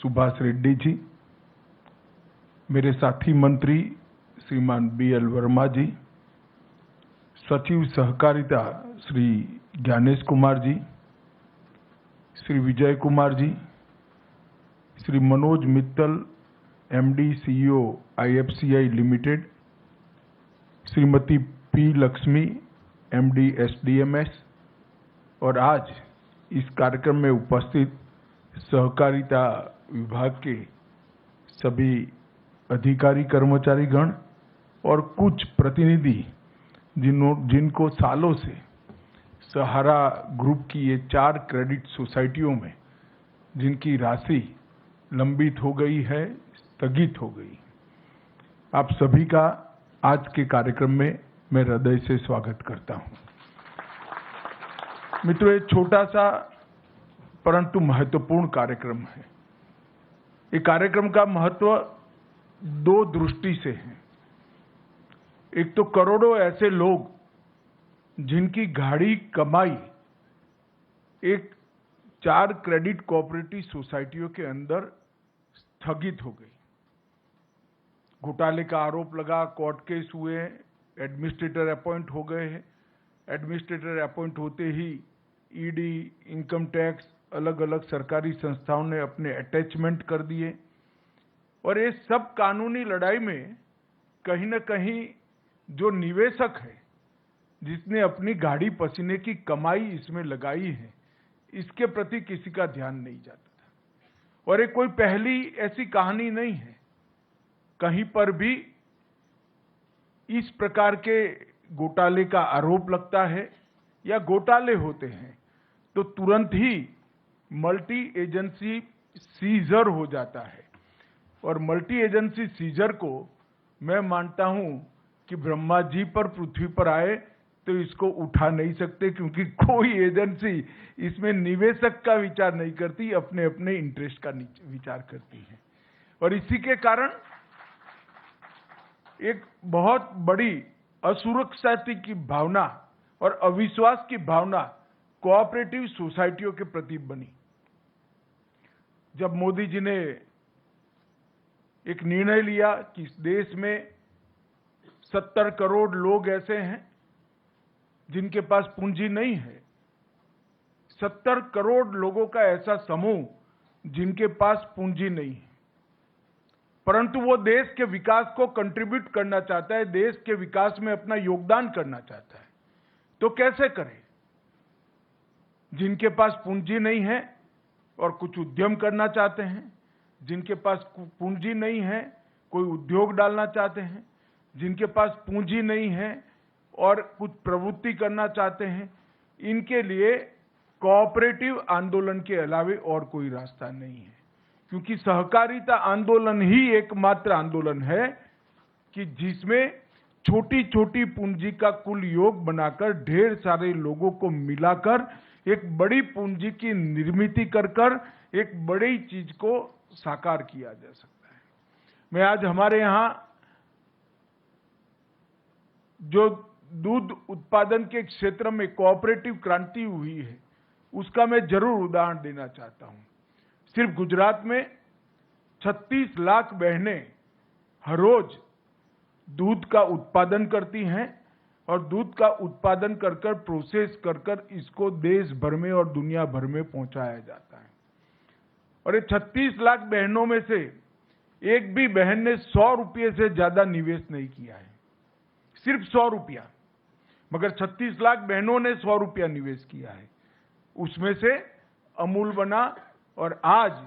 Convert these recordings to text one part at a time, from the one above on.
सुभाष रेड्डी जी, मेरे साथी मंत्री श्रीमान BL वर्मा जी, सचिव सहकारिता Shri Gyanesh Kumar ji, Shri Vijay Kumar ji, Shri Manoj Mittal MD CEO IFCI limited, Shrimati P Lakshmi MD SDMS और आज इस कार्यक्रम में उपस्थित सहकारिता विभाग के सभी अधिकारी कर्मचारी गण और कुछ प्रतिनिधि जिनको सालों से सहारा ग्रुप की ये 4 क्रेडिट सोसाइटियों में जिनकी राशि लंबित हो गई है, स्थगित हो गई, आप सभी का आज के कार्यक्रम में मैं हृदय से स्वागत करता हूं। मित्रों, ये छोटा सा परंतु महत्वपूर्ण कार्यक्रम है। ये कार्यक्रम का महत्व 2 दृष्टि से है। एक तो करोड़ों ऐसे लोग जिनकी गाढ़ी कमाई एक 4 क्रेडिट कोऑपरेटिव सोसाइटियों के अंदर स्थगित हो गई। घोटाले का आरोप लगा, कोर्ट केस हुए, एडमिनिस्ट्रेटर अपॉइंट हो गए हैं। एडमिनिस्ट्रेटर अपॉइंट होते ही ED, इनकम टैक्स, अलग अलग सरकारी संस्थाओं ने अपने अटैचमेंट कर दिए और ये सब कानूनी लड़ाई में कहीं न कहीं जो निवेशक है, जिसने अपनी गाढ़ी पसीने की कमाई इसमें लगाई है, इसके प्रति किसी का ध्यान नहीं जाता था। और ये कोई पहली ऐसी कहानी नहीं है। कहीं पर भी इस प्रकार के घोटाले का आरोप लगता है या घोटाले होते हैं तो तुरंत ही मल्टी एजेंसी सीजर हो जाता है। और मल्टी एजेंसी सीजर को मैं मानता हूं कि ब्रह्मा जी पर पृथ्वी पर आए तो इसको उठा नहीं सकते, क्योंकि कोई एजेंसी इसमें निवेशक का विचार नहीं करती, अपने अपने इंटरेस्ट का विचार करती है। और इसी के कारण एक बहुत बड़ी असुरक्षा की भावना और अविश्वास की भावना कोऑपरेटिव सोसाइटियों के प्रति बनी। जब मोदी जी ने एक निर्णय लिया कि इस देश में 70 करोड़ लोग ऐसे हैं जिनके पास पूंजी नहीं है, 70 करोड़ लोगों का ऐसा समूह जिनके पास पूंजी नहीं है, परंतु वो देश के विकास को कंट्रीब्यूट करना चाहता है, देश के विकास में अपना योगदान करना चाहता है, तो कैसे करे? जिनके पास पूंजी नहीं है और कुछ उद्यम करना चाहते हैं, जिनके पास पूंजी नहीं है कोई उद्योग डालना चाहते हैं, जिनके पास पूंजी नहीं है और कुछ प्रवृत्ति करना चाहते हैं, इनके लिए कोऑपरेटिव आंदोलन के अलावे और कोई रास्ता नहीं है। क्योंकि सहकारिता आंदोलन ही एकमात्र आंदोलन है कि जिसमें छोटी छोटी पूंजी का कुल योग बनाकर ढेर सारे लोगों को मिलाकर एक बड़ी पूंजी की निर्मित कर एक बड़ी चीज को साकार किया जा सकता है। मैं आज हमारे यहां जो दूध उत्पादन के क्षेत्र में कोऑपरेटिव क्रांति हुई है, उसका मैं जरूर उदाहरण देना चाहता हूं। सिर्फ गुजरात में 36 लाख बहनें हर रोज दूध का उत्पादन करती हैं और दूध का उत्पादन कर प्रोसेस कर इसको देश भर में और दुनिया भर में पहुंचाया जाता है। और ये 36 लाख बहनों में से एक भी बहन ने 100 रुपये से ज्यादा निवेश नहीं किया है, सिर्फ 100 रुपया, मगर 36 लाख बहनों ने 100 रुपया निवेश किया है। उसमें से अमूल बना और आज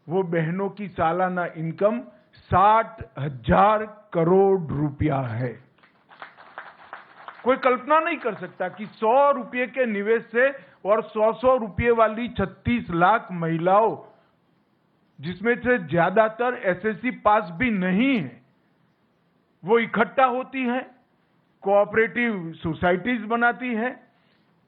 वो बहनों की सालाना इनकम 60,000 करोड़ रुपया है। कोई कल्पना नहीं कर सकता कि 100 रुपये के निवेश से और 100 रुपये वाली 36 लाख महिलाओं, जिसमें से ज्यादातर SSC पास भी नहीं है, वो इकट्ठा होती हैं, कोऑपरेटिव सोसाइटीज बनाती है,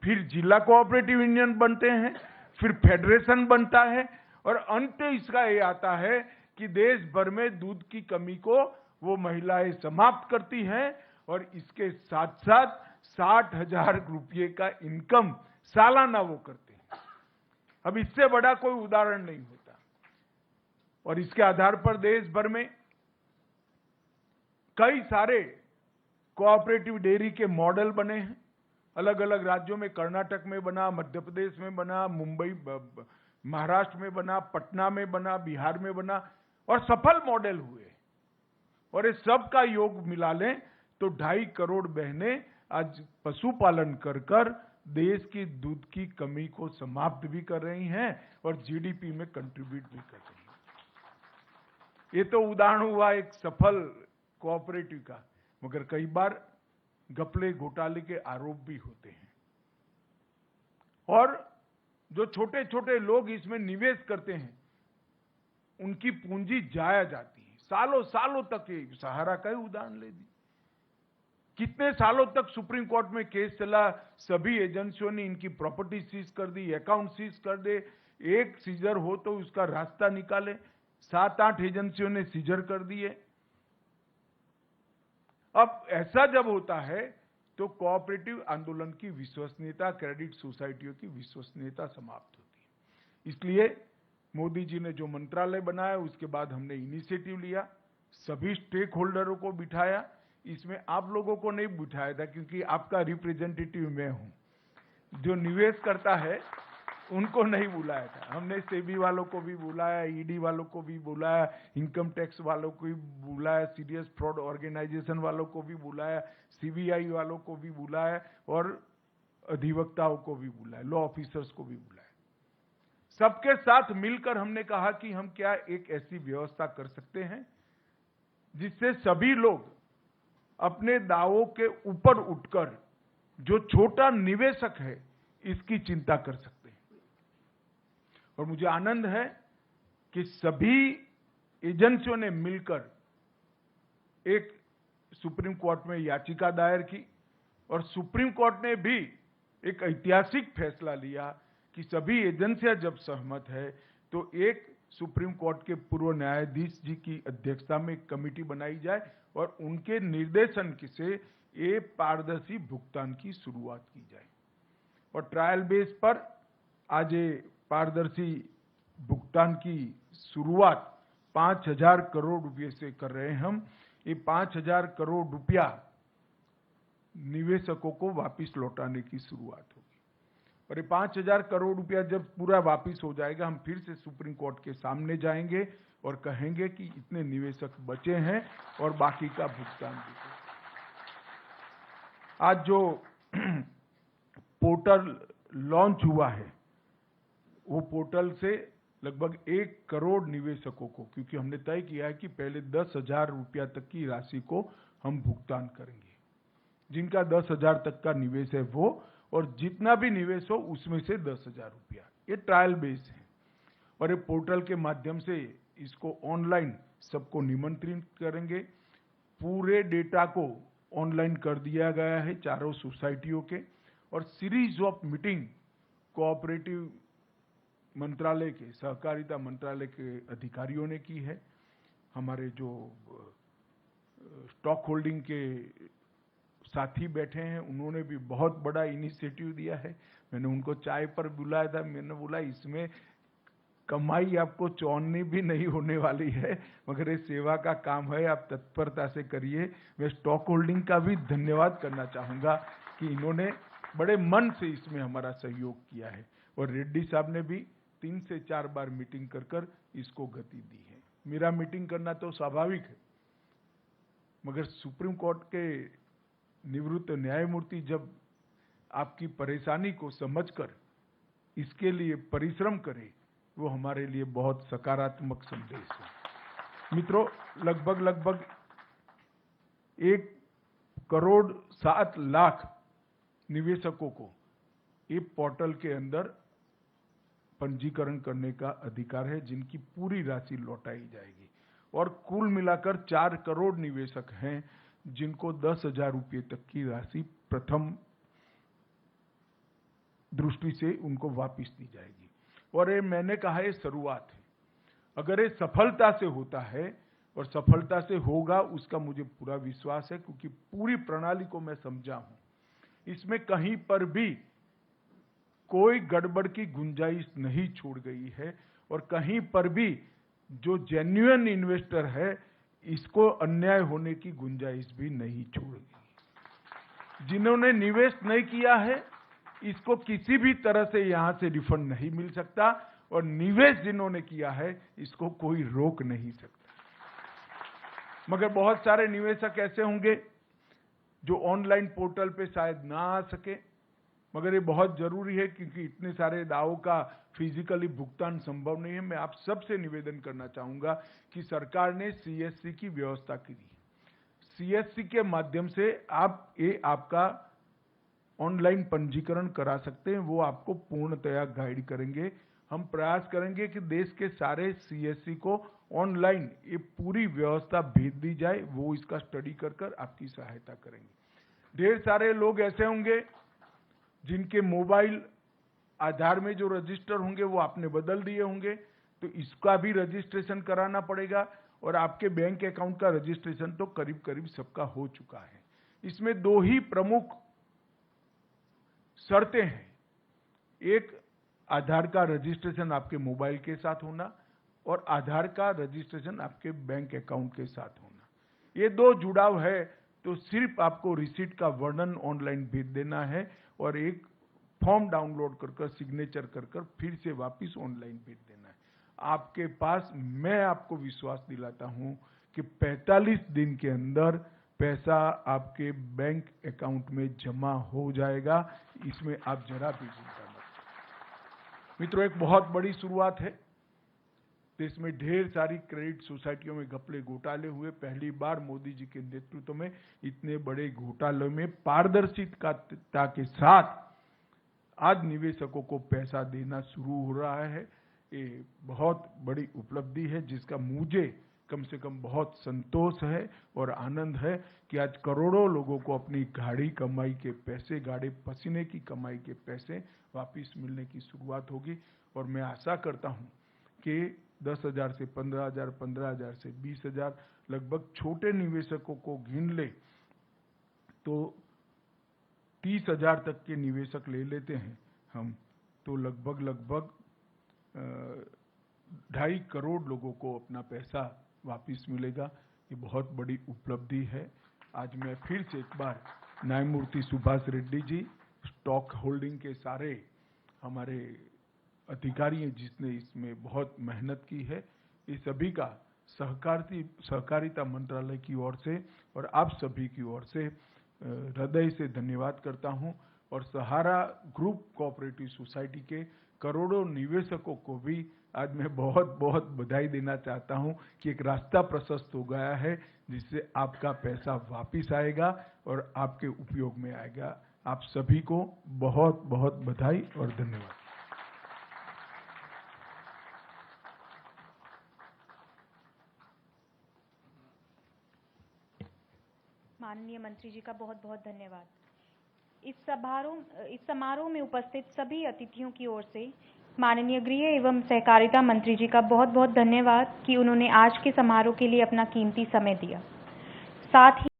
फिर जिला कोऑपरेटिव यूनियन बनते हैं, फिर फेडरेशन बनता है और अंत इसका ये आता है कि देश भर में दूध की कमी को वो महिलाएं समाप्त करती हैं और इसके साथ साथ 60,000 रुपये का इनकम सालाना वो करते हैं। अब इससे बड़ा कोई उदाहरण नहीं होता। और इसके आधार पर देश भर में कई सारे कोऑपरेटिव डेयरी के मॉडल बने हैं। अलग अलग राज्यों में, कर्नाटक में बना, मध्य प्रदेश में बना, मुंबई, महाराष्ट्र में बना, पटना में बना, बिहार में बना और सफल मॉडल हुए। और इस सब का योग मिला लें तो 2.5 करोड़ बहनें आज पशुपालन कर देश की दूध की कमी को समाप्त भी कर रही हैं और जीडीपी में कंट्रीब्यूट भी कर रही हैं। ये तो उदाहरण हुआ एक सफल कोऑपरेटिव का, मगर कई बार घपले घोटाले के आरोप भी होते हैं और जो छोटे छोटे लोग इसमें निवेश करते हैं उनकी पूंजी जाया जाती है। सालों सालों तक, ये सहारा का ही उदाहरण ले दी, कितने सालों तक सुप्रीम कोर्ट में केस चला, सभी एजेंसियों ने इनकी प्रॉपर्टी सीज कर दी, अकाउंट सीज कर दे, एक सीजर हो तो उसका रास्ता निकाले, 7-8 एजेंसियों ने सीजर कर दिए। अब ऐसा जब होता है तो कोऑपरेटिव आंदोलन की विश्वसनीयता, क्रेडिट सोसाइटियों की विश्वसनीयता समाप्त होती है। इसलिए मोदी जी ने जो मंत्रालय बनाया उसके बाद हमने इनिशिएटिव लिया, सभी स्टेक होल्डरों को बिठाया। इसमें आप लोगों को नहीं बिठाया था क्योंकि आपका रिप्रेजेंटेटिव मैं हूं। जो निवेश करता है उनको नहीं बुलाया था। हमने सेबी वालों को भी बुलाया, ईडी वालों को भी बुलाया, इनकम टैक्स वालों को भी बुलाया, सीरियस फ्रॉड ऑर्गेनाइजेशन वालों को भी बुलाया, सीबीआई वालों को भी बुलाया और अधिवक्ताओं को भी बुलाया, लॉ ऑफिसर्स को भी बुलाया। सबके साथ मिलकर हमने कहा कि हम क्या एक ऐसी व्यवस्था कर सकते हैं जिससे सभी लोग अपने दावों के ऊपर उठकर जो छोटा निवेशक है इसकी चिंता कर सकते हैं। और मुझे आनंद है कि सभी एजेंसियों ने मिलकर एक सुप्रीम कोर्ट में याचिका दायर की और सुप्रीम कोर्ट ने भी एक ऐतिहासिक फैसला लिया कि सभी एजेंसियां जब सहमत है तो एक सुप्रीम कोर्ट के पूर्व न्यायाधीश जी की अध्यक्षता में एक कमेटी बनाई जाए और उनके निर्देशन से ये पारदर्शी भुगतान की शुरुआत की जाए। और ट्रायल बेस पर आज ये पारदर्शी भुगतान की शुरुआत 5,000 करोड़ रुपए से कर रहे हैं हम। ये 5,000 करोड़ रुपया निवेशकों को वापस लौटाने की शुरुआत होगी और ये 5,000 करोड़ रुपया जब पूरा वापस हो जाएगा हम फिर से सुप्रीम कोर्ट के सामने जाएंगे और कहेंगे कि इतने निवेशक बचे हैं और बाकी का भुगतान भी। आज जो पोर्टल लॉन्च हुआ है वो पोर्टल से लगभग 1 करोड़ निवेशकों को, क्योंकि हमने तय किया है कि पहले 10,000 रुपया तक की राशि को हम भुगतान करेंगे। जिनका 10,000 तक का निवेश है वो, और जितना भी निवेश हो उसमें से 10,000 रुपया। ये ट्रायल बेस है और ये पोर्टल के माध्यम से इसको ऑनलाइन सबको निमंत्रित करेंगे। पूरे डेटा को ऑनलाइन कर दिया गया है चारों सोसाइटियों के और सीरीज ऑफ मीटिंग कोऑपरेटिव मंत्रालय के, सहकारिता मंत्रालय के अधिकारियों ने की है। हमारे जो स्टॉक होल्डिंग के साथी बैठे हैं उन्होंने भी बहुत बड़ा इनिशिएटिव दिया है। मैंने उनको चाय पर बुलाया था, मैंने बोला इसमें कमाई आपको चौनी भी नहीं होने वाली है, मगर ये सेवा का काम है, आप तत्परता से करिए। मैं स्टॉक होल्डिंग का भी धन्यवाद करना चाहूंगा कि इन्होंने बड़े मन से इसमें हमारा सहयोग किया है और रेड्डी साहब ने भी 3 से 4 बार मीटिंग कर इसको गति दी है। मेरा मीटिंग करना तो स्वाभाविक है, मगर सुप्रीम कोर्ट के निवृत्त न्यायमूर्ति जब आपकी परेशानी को समझकर इसके लिए परिश्रम करे, वो हमारे लिए बहुत सकारात्मक संदेश है। मित्रों, लगभग 1 करोड़ 7 लाख निवेशकों को ये पोर्टल के अंदर पंजीकरण करने का अधिकार है, जिनकी पूरी राशि लौटाई जाएगी। और कुल मिलाकर 4 करोड़ निवेशक हैं जिनको 10,000 रुपये तक की राशि प्रथम दृष्टि से उनको वापस दी जाएगी। और ये मैंने कहा ये शुरुआत है, अगर ये सफलता से होता है और सफलता से होगा उसका मुझे पूरा विश्वास है, क्योंकि पूरी प्रणाली को मैं समझा हूं। इसमें कहीं पर भी कोई गड़बड़ की गुंजाइश नहीं छोड़ गई है और कहीं पर भी जो जेन्युइन इन्वेस्टर है इसको अन्याय होने की गुंजाइश भी नहीं छोड़ेगी। जिन्होंने निवेश नहीं किया है इसको किसी भी तरह से यहां से रिफंड नहीं मिल सकता, और निवेश जिन्होंने किया है इसको कोई रोक नहीं सकता। मगर बहुत सारे निवेशक ऐसे होंगे जो ऑनलाइन पोर्टल पे शायद ना आ सके, मगर ये बहुत जरूरी है क्योंकि इतने सारे दावों का फिजिकली भुगतान संभव नहीं है। मैं आप सबसे निवेदन करना चाहूंगा कि सरकार ने सीएससी की व्यवस्था की है। सीएससी के माध्यम से आपका ऑनलाइन पंजीकरण करा सकते हैं, वो आपको पूर्णतया गाइड करेंगे। हम प्रयास करेंगे कि देश के सारे सीएससी को ऑनलाइन ये पूरी व्यवस्था भेज दी जाए, वो इसका स्टडी कर आपकी सहायता करेंगे। ढेर सारे लोग ऐसे होंगे जिनके मोबाइल आधार में जो रजिस्टर होंगे वो आपने बदल दिए होंगे, तो इसका भी रजिस्ट्रेशन कराना पड़ेगा, और आपके बैंक अकाउंट का रजिस्ट्रेशन तो करीब करीब सबका हो चुका है। इसमें दो ही प्रमुख शर्तें हैं, एक आधार का रजिस्ट्रेशन आपके मोबाइल के साथ होना और आधार का रजिस्ट्रेशन आपके बैंक अकाउंट के साथ होना। ये दो जुड़ाव है तो सिर्फ आपको रिसीट का वर्णन ऑनलाइन भेज देना है और एक फॉर्म डाउनलोड कर सिग्नेचर कर फिर से वापस ऑनलाइन भेज देना है। आपके पास, मैं आपको विश्वास दिलाता हूं कि 45 दिन के अंदर पैसा आपके बैंक अकाउंट में जमा हो जाएगा, इसमें आप जरा भी चिंता मत करें। मित्रों, एक बहुत बड़ी शुरुआत है। देश में ढेर सारी क्रेडिट सोसाइटियों में घपले घोटाले हुए। पहली बार मोदी जी के नेतृत्व में इतने बड़े घोटालों में पारदर्शिता के साथ आज निवेशकों को पैसा देना शुरू हो रहा है। ये बहुत बड़ी उपलब्धि है जिसका मुझे कम से कम बहुत संतोष है और आनंद है कि आज करोड़ों लोगों को अपनी गाढ़ी कमाई के पैसे, गाढ़े पसीने की कमाई के पैसे वापस मिलने की शुरुआत होगी। और मैं आशा करता हूं कि 10,000 से 15,000, 15,000 से 20,000 लगभग छोटे निवेशकों को गिन ले तो 30,000 तक के निवेशक ले लेते हैं हम, तो लगभग 2.5 करोड़ लोगों को अपना पैसा वापस मिलेगा। ये बहुत बड़ी उपलब्धि है। आज मैं फिर से एक बार न्यायमूर्ति सुभाष रेड्डी जी, स्टॉक होल्डिंग के सारे हमारे अधिकारी हैं जिसने इसमें बहुत मेहनत की है, ये सभी का सहकारिता मंत्रालय की ओर से और आप सभी की ओर से हृदय से धन्यवाद करता हूं। और सहारा ग्रुप कोऑपरेटिव सोसाइटी के करोड़ों निवेशकों को भी आज मैं बहुत बहुत बधाई देना चाहता हूं कि एक रास्ता प्रशस्त हो गया है जिससे आपका पैसा वापिस आएगा और आपके उपयोग में आएगा। आप सभी को बहुत बहुत बधाई और धन्यवाद। माननीय मंत्री जी का बहुत बहुत धन्यवाद। इस समारोह में उपस्थित सभी अतिथियों की ओर से माननीय गृह एवं सहकारिता मंत्री जी का बहुत बहुत धन्यवाद कि उन्होंने आज के समारोह के लिए अपना कीमती समय दिया। साथ ही